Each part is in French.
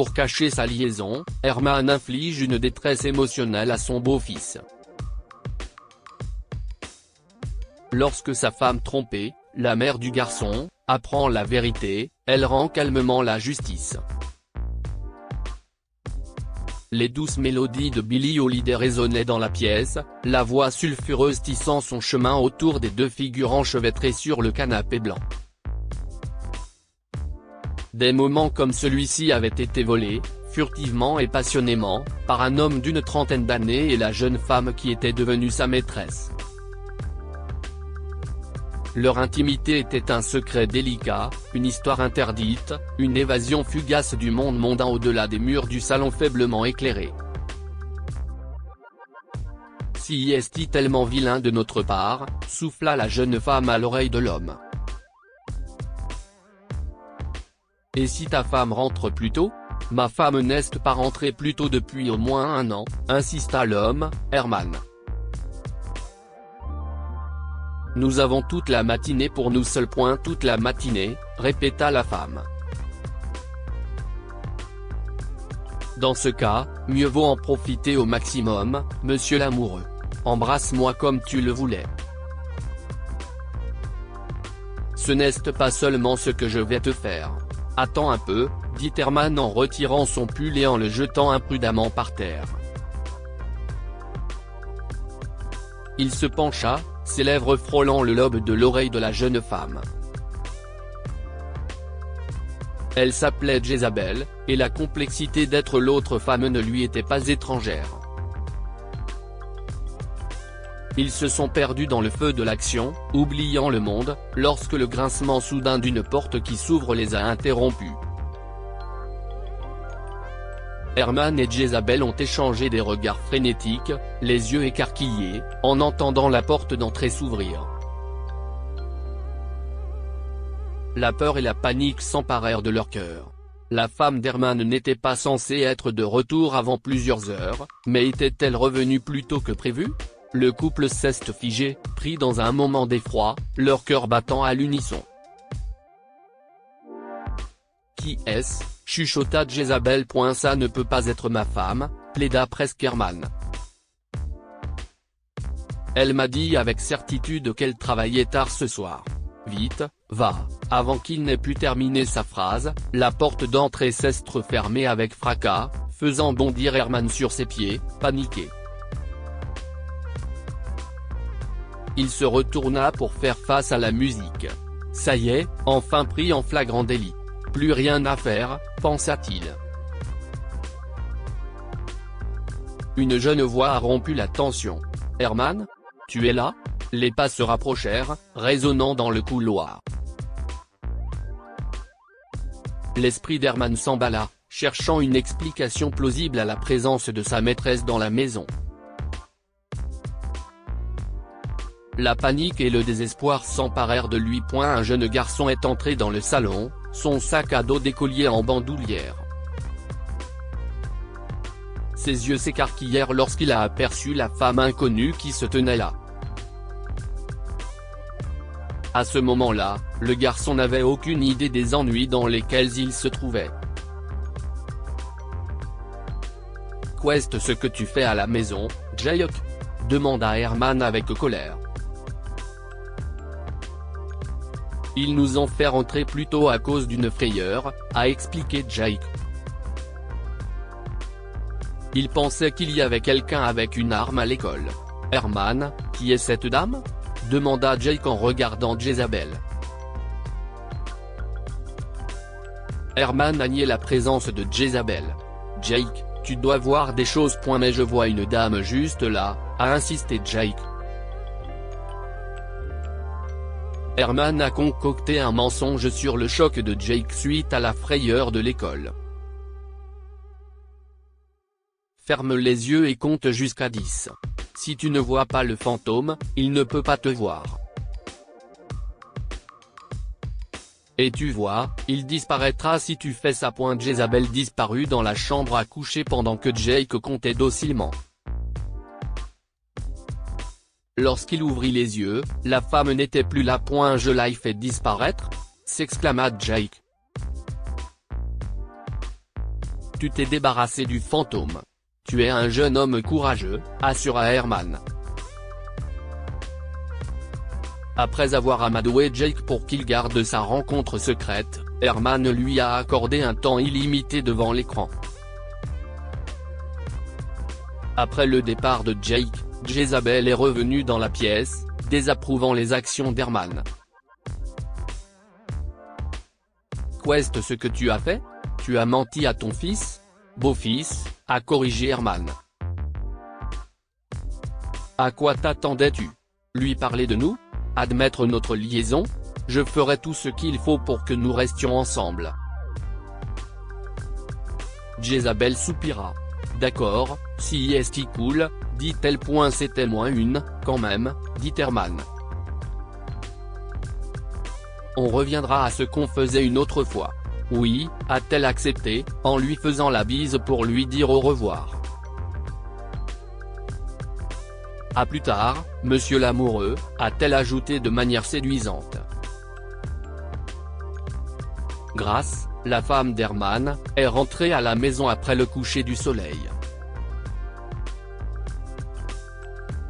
pour cacher sa liaison, Herman inflige une détresse émotionnelle à son beau-fils. Lorsque sa femme trompée, la mère du garçon, apprend la vérité, elle rend calmement la justice. Les douces mélodies de Billie Holiday résonnaient dans la pièce, la voix sulfureuse tissant son chemin autour des deux figures enchevêtrées sur le canapé blanc. Des moments comme celui-ci avaient été volés, furtivement et passionnément, par un homme d'une trentaine d'années et la jeune femme qui était devenue sa maîtresse. Leur intimité était un secret délicat, une histoire interdite, une évasion fugace du monde mondain au-delà des murs du salon faiblement éclairé. Si est-il tellement vilain de notre part, souffla la jeune femme à l'oreille de l'homme. Et si ta femme rentre plus tôt ? Ma femme n'est pas rentrée plus tôt depuis au moins 1 an, insista l'homme, Herman. Nous avons toute la matinée pour nous seuls. Toute la matinée, répéta la femme. Dans ce cas, mieux vaut en profiter au maximum, monsieur l'amoureux. Embrasse-moi comme tu le voulais. Ce n'est pas seulement ce que je vais te faire. Attends un peu, dit Herman en retirant son pull et en le jetant imprudemment par terre. Il se pencha, ses lèvres frôlant le lobe de l'oreille de la jeune femme. Elle s'appelait Jézabel, et la complexité d'être l'autre femme ne lui était pas étrangère. Ils se sont perdus dans le feu de l'action, oubliant le monde, lorsque le grincement soudain d'une porte qui s'ouvre les a interrompus. Herman et Jézabel ont échangé des regards frénétiques, les yeux écarquillés, en entendant la porte d'entrée s'ouvrir. La peur et la panique s'emparèrent de leur cœur. La femme d'Herman n'était pas censée être de retour avant plusieurs heures, mais était-elle revenue plus tôt que prévu ? Le couple s'est figé, pris dans un moment d'effroi, leur cœur battant à l'unisson. Qui est-ce ? Chuchota Jézabel. Ça ne peut pas être ma femme, plaida presque Herman. Elle m'a dit avec certitude qu'elle travaillait tard ce soir. Vite, va. Avant qu'il n'ait pu terminer sa phrase, la porte d'entrée s'est refermée avec fracas, faisant bondir Herman sur ses pieds, paniqué. Il se retourna pour faire face à la musique. Ça y est, enfin pris en flagrant délit. Plus rien à faire, pensa-t-il. Une jeune voix a rompu la tension. Herman ? Tu es là ? Les pas se rapprochèrent, résonnant dans le couloir. L'esprit d'Herman s'emballa, cherchant une explication plausible à la présence de sa maîtresse dans la maison. La panique et le désespoir s'emparèrent de lui. Un jeune garçon est entré dans le salon, son sac à dos d'écolier en bandoulière. Ses yeux s'écarquillèrent lorsqu'il a aperçu la femme inconnue qui se tenait là. À ce moment-là, le garçon n'avait aucune idée des ennuis dans lesquels il se trouvait. « Qu'est-ce ce que tu fais à la maison, Jake ?» demanda Herman avec colère. Ils nous ont fait rentrer plus tôt à cause d'une frayeur, a expliqué Jake. Il pensait qu'il y avait quelqu'un avec une arme à l'école. Herman, qui est cette dame ? demanda Jake en regardant Jézabel. Herman a nié la présence de Jézabel. Jake, tu dois voir des choses. Mais je vois une dame juste là, a insisté Jake. Herman a concocté un mensonge sur le choc de Jake suite à la frayeur de l'école. Ferme les yeux et compte jusqu'à 10. Si tu ne vois pas le fantôme, il ne peut pas te voir. Et tu vois, il disparaîtra si tu fais ça. Jézabel disparut dans la chambre à coucher pendant que Jake comptait docilement. Lorsqu'il ouvrit les yeux, la femme n'était plus là. Je l'ai fait disparaître ? s'exclama Jake. tu t'es débarrassé du fantôme. Tu es un jeune homme courageux, assura Herman. Après avoir amadoué Jake pour qu'il garde sa rencontre secrète, Herman lui a accordé un temps illimité devant l'écran. Après le départ de Jake, Jezabel est revenue dans la pièce, désapprouvant les actions d'Herman. Qu'est-ce ce que tu as fait? Tu as menti à ton fils? Beau-fils, a corrigé Herman. À quoi t'attendais-tu? Lui parler de nous? Admettre notre liaison? Je ferai tout ce qu'il faut pour que nous restions ensemble. Jezabel soupira. D'accord, si est cool, dit-elle. C'était -1, quand même, dit Herman. On reviendra à ce qu'on faisait une autre fois. Oui, a-t-elle accepté, en lui faisant la bise pour lui dire au revoir. À plus tard, monsieur l'amoureux, a-t-elle ajouté de manière séduisante. Grace, la femme d'Herman, est rentrée à la maison après le coucher du soleil.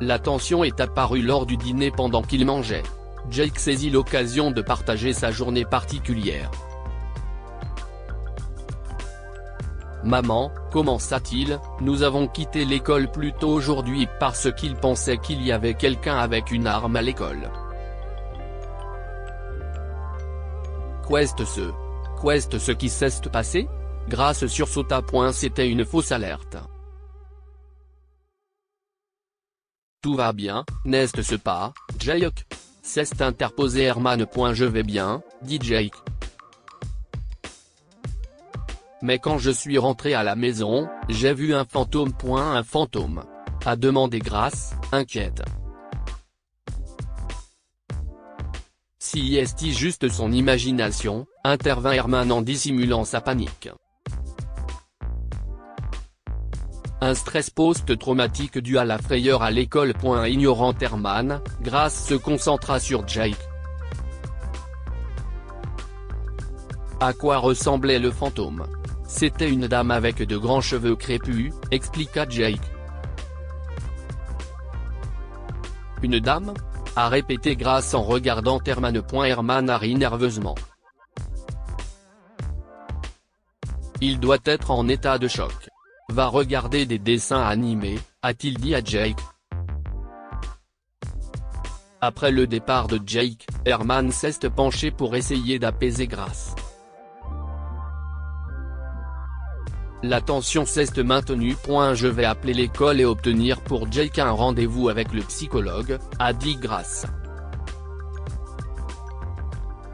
La tension est apparue lors du dîner pendant qu'il mangeait. Jake saisit l'occasion de partager sa journée particulière. Maman, commença-t-il, nous avons quitté l'école plus tôt aujourd'hui parce qu'il pensait qu'il y avait quelqu'un avec une arme à l'école. Qu'est-ce ce qui s'est passé? Grace sursauta. C'était une fausse alerte. Tout va bien, n'est-ce pas, Jake? S'est interposé Herman. Je vais bien, dit Jake. Mais quand je suis rentré à la maison, j'ai vu un fantôme. Un fantôme? A demandé Grace, inquiète. Si est juste son imagination, intervint Herman en dissimulant sa panique. Un stress post-traumatique dû à la frayeur à l'école. Ignorant Herman, Grace se concentra sur Jake. À quoi ressemblait le fantôme? C'était une dame avec de grands cheveux crépus, expliqua Jake. Une dame? A répété Grace en regardant Herman. Herman a ri nerveusement. Il doit être en état de choc. Va regarder des dessins animés, a-t-il dit à Jake. Après le départ de Jake, Herman s'est penché pour essayer d'apaiser Grace. La tension s'est maintenue. Je vais appeler l'école et obtenir pour Jake un rendez-vous avec le psychologue, a dit Grace.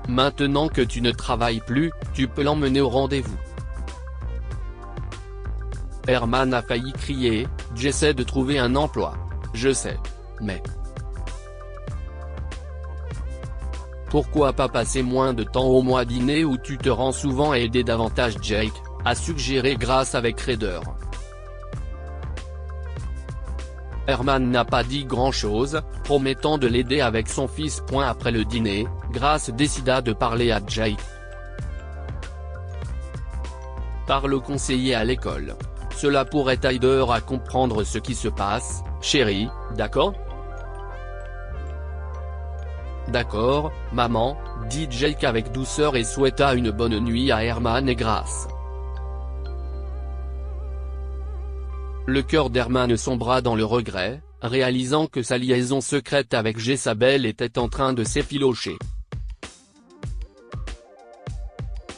Maintenant que tu ne travailles plus, tu peux l'emmener au rendez-vous. Herman a failli crier, j'essaie de trouver un emploi. Je sais. Mais. Pourquoi pas passer moins de temps au mois dîner où tu te rends souvent et aider davantage Jake, a suggéré Grace avec raideur. Herman n'a pas dit grand-chose, promettant de l'aider avec son fils. Après le dîner, Grace décida de parler à Jake. Par le conseiller à l'école. Cela pourrait aider à comprendre ce qui se passe, chérie, d'accord? D'accord, maman, dit Jake avec douceur et souhaita une bonne nuit à Herman et Grace. Le cœur d'Herman sombra dans le regret, réalisant que sa liaison secrète avec Jezabel était en train de s'effilocher.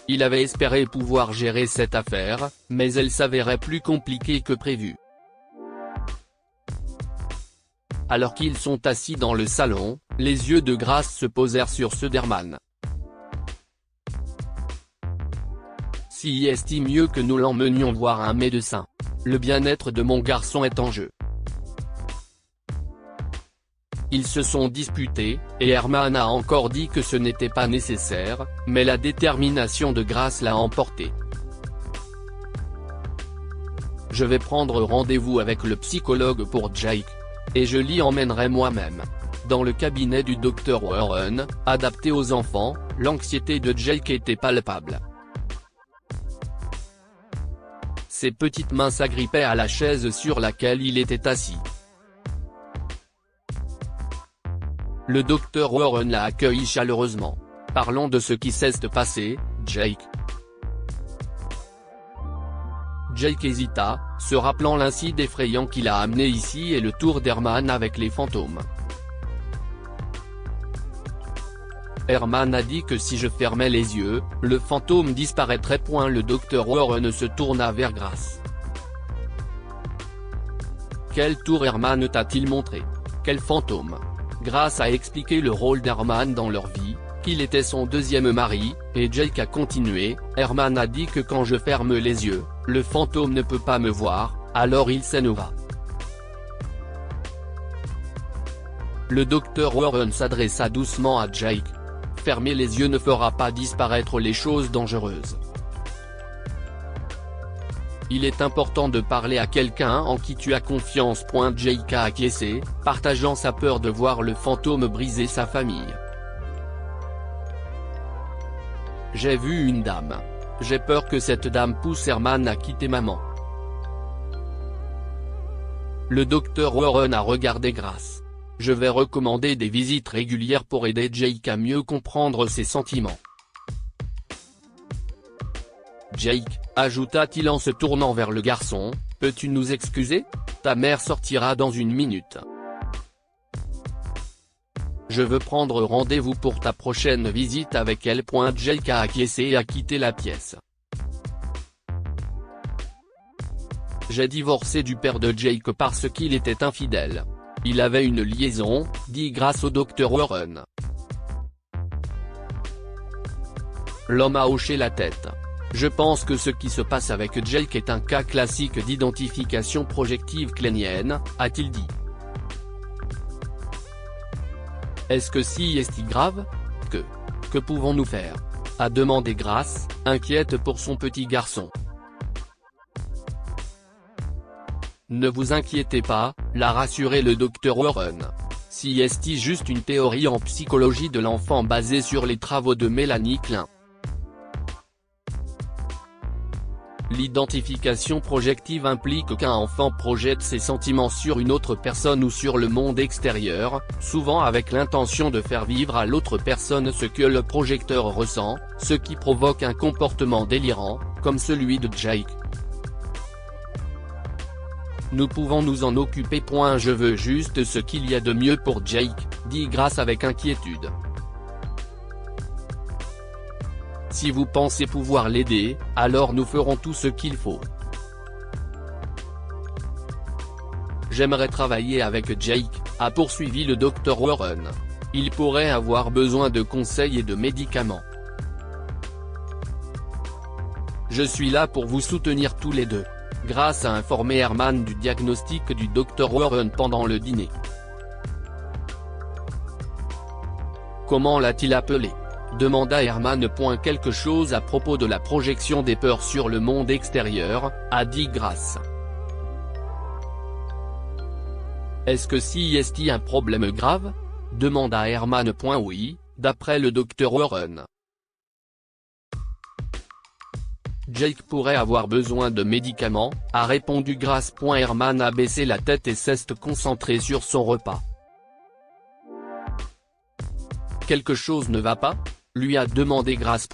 Il avait espéré pouvoir gérer cette affaire, mais elle s'avérait plus compliquée que prévu. Alors qu'ils sont assis dans le salon, les yeux de Grace se posèrent sur ceux d'Herman. Si est mieux que nous l'emmenions voir un médecin. Le bien-être de mon garçon est en jeu. Ils se sont disputés, et Herman a encore dit que ce n'était pas nécessaire, mais la détermination de Grace l'a emporté. Je vais prendre rendez-vous avec le psychologue pour Jake. Et je l'y emmènerai moi-même. Dans le cabinet du Dr Warren, adapté aux enfants, l'anxiété de Jake était palpable. Ses petites mains s'agrippaient à la chaise sur laquelle il était assis. Le docteur Warren l'a accueilli chaleureusement. « Parlons de ce qui s'est passé, Jake. » Jake hésita, se rappelant l'incident effrayant qui l'a amené ici et le tour d'Herman avec les fantômes. Herman a dit que si je fermais les yeux, le fantôme disparaîtrait. Le docteur Warren se tourna vers Grace. Quel tour Herman t'a-t-il montré? Quel fantôme? Grace a expliqué le rôle d'Herman dans leur vie, qu'il était son deuxième mari, et Jake a continué. Herman a dit que quand je ferme les yeux, le fantôme ne peut pas me voir, alors il s'en va. Le docteur Warren s'adressa doucement à Jake. Fermer les yeux ne fera pas disparaître les choses dangereuses. Il est important de parler à quelqu'un en qui tu as confiance. Jake a acquiescé, partageant sa peur de voir le fantôme briser sa famille. J'ai vu une dame. J'ai peur que cette dame pousse Herman à quitter maman. Le docteur Warren a regardé Grace. Je vais recommander des visites régulières pour aider Jake à mieux comprendre ses sentiments. Jake, ajouta-t-il en se tournant vers le garçon, peux-tu nous excuser? Ta mère sortira dans une minute. Je veux prendre rendez-vous pour ta prochaine visite avec elle. Jake a acquiescé et a quitté la pièce. J'ai divorcé du père de Jake parce qu'il était infidèle. Il avait une liaison, dit Grace au docteur Warren. L'homme a hoché la tête. Je pense que ce qui se passe avec Jake est un cas classique d'identification projective kleinienne, a-t-il dit. Est-ce que si est grave? Que pouvons-nous faire? A demandé Grace, inquiète pour son petit garçon. Ne vous inquiétez pas, l'a rassuré le docteur Warren. Si est juste une théorie en psychologie de l'enfant basée sur les travaux de Mélanie Klein. L'identification projective implique qu'un enfant projette ses sentiments sur une autre personne ou sur le monde extérieur, souvent avec l'intention de faire vivre à l'autre personne ce que le projecteur ressent, ce qui provoque un comportement délirant, comme celui de Jake. Nous pouvons nous en occuper. Je veux juste ce qu'il y a de mieux pour Jake, dit Grace avec inquiétude. Si vous pensez pouvoir l'aider, alors nous ferons tout ce qu'il faut. J'aimerais travailler avec Jake, a poursuivi le docteur Warren. Il pourrait avoir besoin de conseils et de médicaments. Je suis là pour vous soutenir tous les deux. Grace a informé Herman du diagnostic du docteur Warren pendant le dîner. Comment l'a-t-il appelé? Demanda Herman. Quelque chose à propos de la projection des peurs sur le monde extérieur, a dit Grace. Est-ce que si est un problème grave? Demanda Herman. Oui, d'après le docteur Warren. Jake pourrait avoir besoin de médicaments, a répondu Grace. Herman a baissé la tête et s'est concentré sur son repas. Quelque chose ne va pas? Lui a demandé Grace.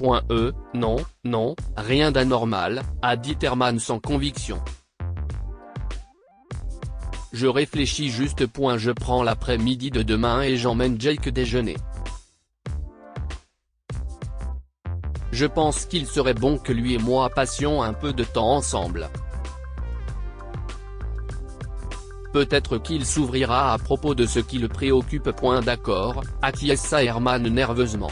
Non, rien d'anormal, a dit Herman sans conviction. Je réfléchis juste. Je prends l'après-midi de demain et j'emmène Jake déjeuner. Je pense qu'il serait bon que lui et moi passions un peu de temps ensemble. Peut-être qu'il s'ouvrira à propos de ce qui le préoccupe. D'accord, acquiesça Herman nerveusement.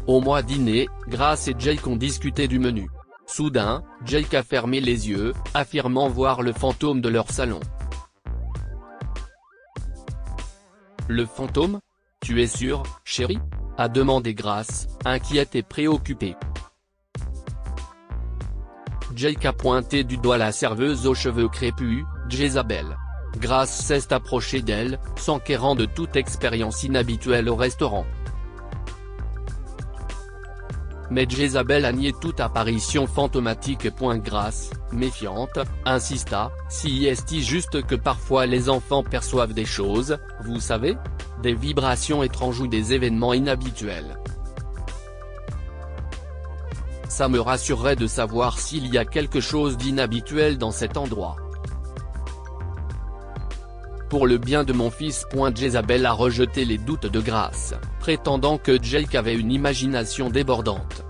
Au mois dîner, Grace et Jake ont discuté du menu. Soudain, Jake a fermé les yeux, affirmant voir le fantôme de leur salon. Le fantôme? Tu es sûr, chérie? A demandé Grace, inquiète et préoccupée. Jake a pointé du doigt la serveuse aux cheveux crépus, Jezabel. Grace s'est approchée d'elle, s'enquérant de toute expérience inhabituelle au restaurant. mais Jezabel a nié toute apparition fantomatique. Grace, méfiante, insista, si est juste que parfois les enfants perçoivent des choses, vous savez, des vibrations étranges ou des événements inhabituels. Ça me rassurerait de savoir s'il y a quelque chose d'inhabituel dans cet endroit. Pour le bien de mon fils. Jezabel a rejeté les doutes de Grace, prétendant que Jake avait une imagination débordante.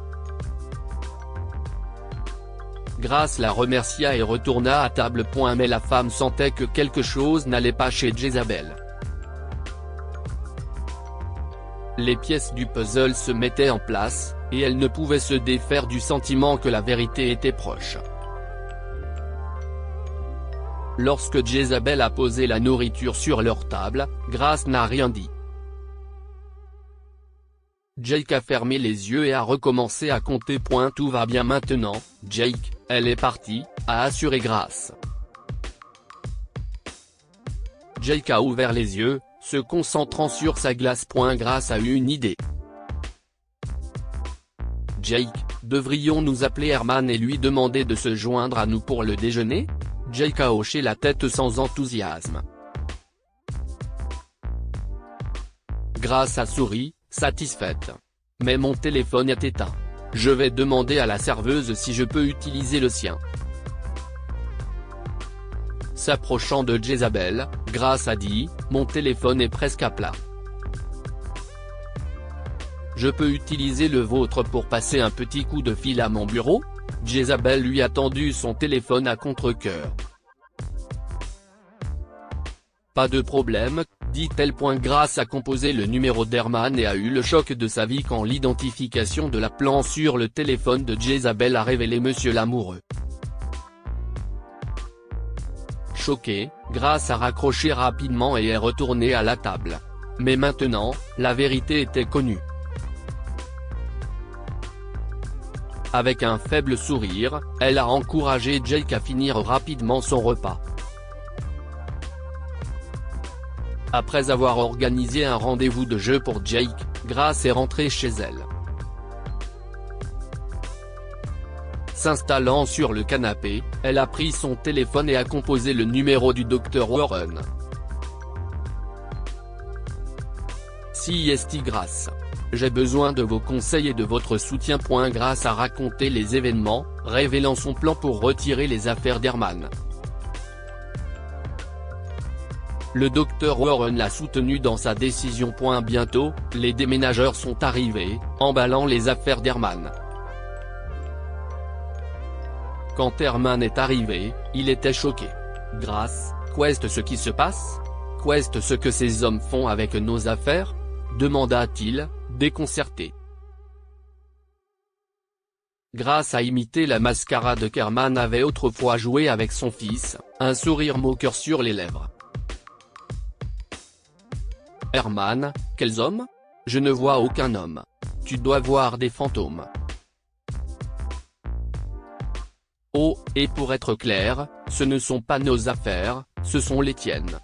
Grace la remercia et retourna à table. Mais la femme sentait que quelque chose n'allait pas chez Jezabel. Les pièces du puzzle se mettaient en place, et elle ne pouvait se défaire du sentiment que la vérité était proche. Lorsque Jezabel a posé la nourriture sur leur table, Grace n'a rien dit. Jake a fermé les yeux et a recommencé à compter. Tout va bien maintenant, Jake, elle est partie, a assuré Grace. Jake a ouvert les yeux, se concentrant sur sa glace. Grace a eu une idée. Jake, devrions-nous appeler Herman et lui demander de se joindre à nous pour le déjeuner? Jake a hoché la tête sans enthousiasme. Grace a souri, satisfaite. Mais mon téléphone est éteint. Je vais demander à la serveuse si je peux utiliser le sien. S'approchant de Jezabel, Grace a dit, mon téléphone est presque à plat. Je peux utiliser le vôtre pour passer un petit coup de fil à mon bureau? Jezabel lui a tendu son téléphone à contre-cœur. Pas de problème, dit-elle. Grace a composé le numéro d'Herman et a eu le choc de sa vie quand l'identification de l'appelant sur le téléphone de Jezabel a révélé Monsieur l'amoureux. Choquée, Grace a raccroché rapidement et est retournée à la table. Mais maintenant, la vérité était connue. Avec un faible sourire, elle a encouragé Jake à finir rapidement son repas. Après avoir organisé un rendez-vous de jeu pour Jake, Grace est rentrée chez elle. S'installant sur le canapé, elle a pris son téléphone et a composé le numéro du Dr Warren. Si est Grace. J'ai besoin de vos conseils et de votre soutien. Grace a raconté les événements, révélant son plan pour retirer les affaires d'Herman. Le Dr Warren l'a soutenu dans sa décision. Bientôt, les déménageurs sont arrivés, emballant les affaires d'Herman. Quand Herman est arrivé, il était choqué. Grace, qu'est-ce ce qui se passe? Qu'est-ce ce que ces hommes font avec nos affaires? Demanda-t-il, déconcerté. Grace a imité la mascarade qu'Herman avait autrefois jouée avec son fils, un sourire moqueur sur les lèvres. Herman, quels hommes? Je ne vois aucun homme. Tu dois voir des fantômes. Oh, et pour être clair, ce ne sont pas nos affaires, ce sont les tiennes.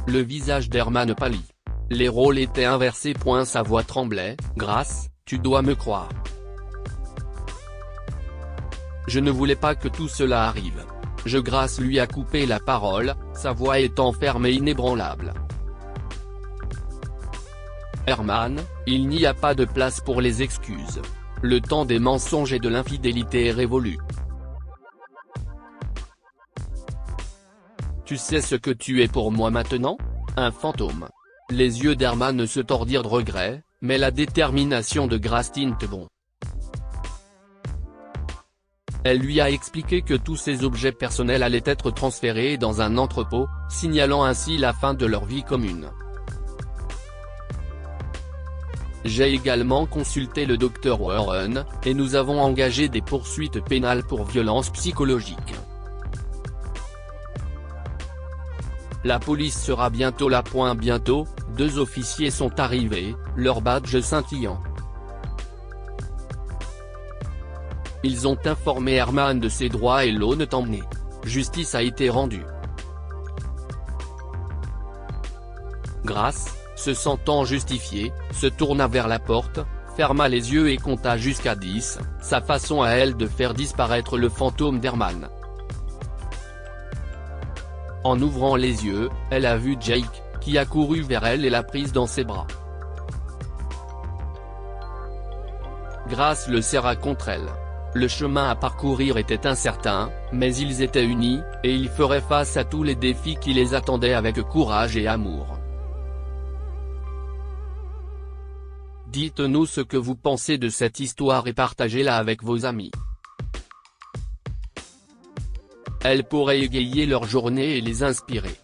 Le visage d'Herman pâlit. Les rôles étaient inversés. Sa voix tremblait, Grace, tu dois me croire. Je ne voulais pas que tout cela arrive. Grace lui a coupé la parole, sa voix étant ferme et inébranlable. Herman, il n'y a pas de place pour les excuses. Le temps des mensonges et de l'infidélité est révolu. Tu sais ce que tu es pour moi maintenant? Un fantôme. Les yeux d'Herman se tordirent de regret, mais la détermination de Grace tint bon. Elle lui a expliqué que tous ses objets personnels allaient être transférés dans un entrepôt, signalant ainsi la fin de leur vie commune. J'ai également consulté le Dr Warren, et nous avons engagé des poursuites pénales pour violence psychologique. La police sera bientôt là. Bientôt, 2 officiers sont arrivés, leurs badges scintillants. Ils ont informé Herman de ses droits et l'ont emmené. Justice a été rendue. Grace, se sentant justifiée, se tourna vers la porte, ferma les yeux et compta jusqu'à 10, sa façon à elle de faire disparaître le fantôme d'Herman. En ouvrant les yeux, elle a vu Jake, qui a couru vers elle et l'a prise dans ses bras. Grace le serra contre elle. Le chemin à parcourir était incertain, mais ils étaient unis, et ils feraient face à tous les défis qui les attendaient avec courage et amour. Dites-nous ce que vous pensez de cette histoire et partagez-la avec vos amis. Elle pourrait égayer leur journée et les inspirer.